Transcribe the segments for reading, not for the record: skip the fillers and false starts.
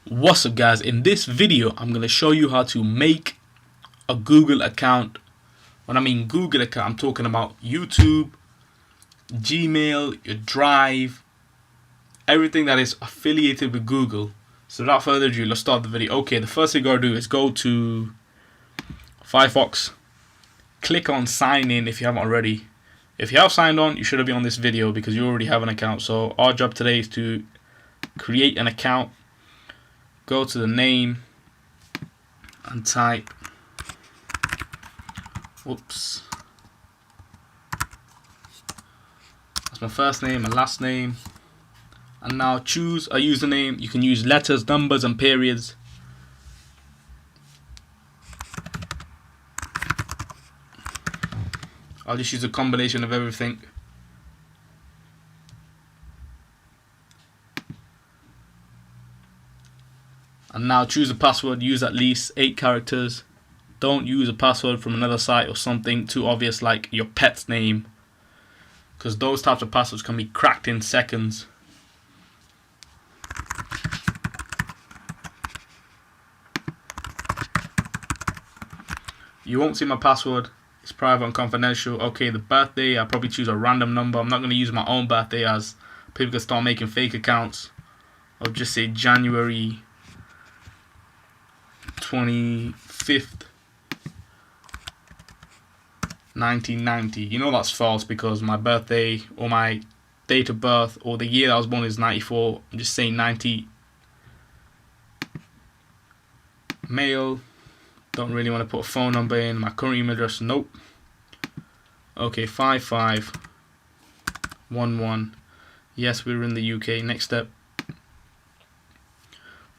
What's up guys, in this video I'm going to show you how to make a Google account. When I mean Google account, I'm talking about YouTube, Gmail, your Drive, everything that is affiliated with Google. So without further ado, let's start the video. Okay, the first thing you got to do is go to Firefox, click on sign in if you haven't already. If you have signed on, you should be on this video because you already have an account. So our job today is to create an account. Go to the name and type, that's my first name and last name, and now choose a username. You can use letters, numbers and periods. I'll just use a combination of everything. And now choose a password, use at least 8 characters. Don't use a password from another site or something too obvious like your pet's name, because those types of passwords can be cracked in seconds. You won't see my password, it's private and confidential. Okay, the birthday, I'll probably choose a random number. I'm not going to use my own birthday as people can start making fake accounts. I'll just say January 25th, 1990. You know that's false because my birthday or my date of birth or the year I was born is 94. I'm just saying 90. Mail, don't really want to put a phone number in. My current email address, nope. Okay, 5511. Yes, we're in the UK. Next step.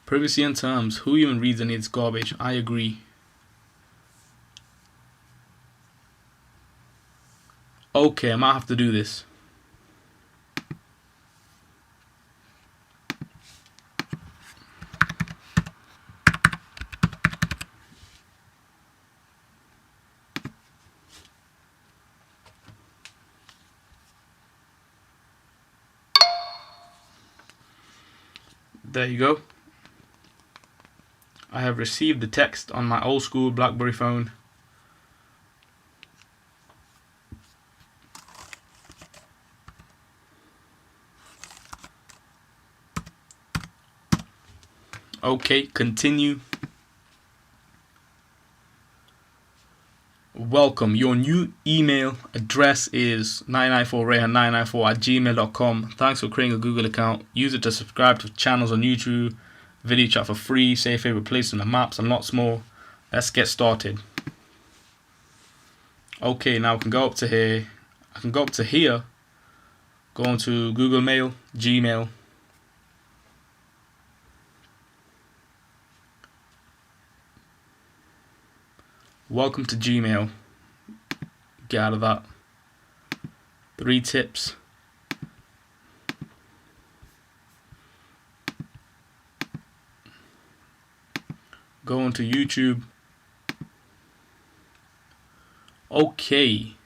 Privacy and terms. Who even reads any of this garbage? I agree. Okay, I might have to do this. There you go. I have received the text on my old school BlackBerry phone. Okay, continue. Welcome. Your new email address is 994rehan994@gmail.com. Thanks for creating a Google account. Use it to subscribe to channels on YouTube, video chat for free, save favorite places in the maps, and lots more. Let's get started. Okay, now we can go up to here. I can go up to here, go into Google Mail, Gmail. Welcome to Gmail. Get out of that. 3 tips. Go into YouTube. Okay.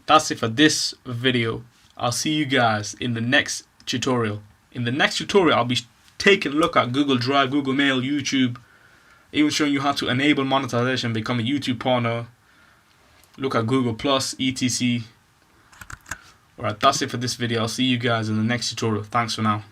That's it for this video. I'll see you guys in the next tutorial. In the next tutorial, I'll be taking a look at Google Drive, Google Mail, YouTube, even showing you how to enable monetization, become a YouTube partner, look at Google Plus, etc. Alright, that's it for this video. I'll see you guys in the next tutorial. Thanks for now.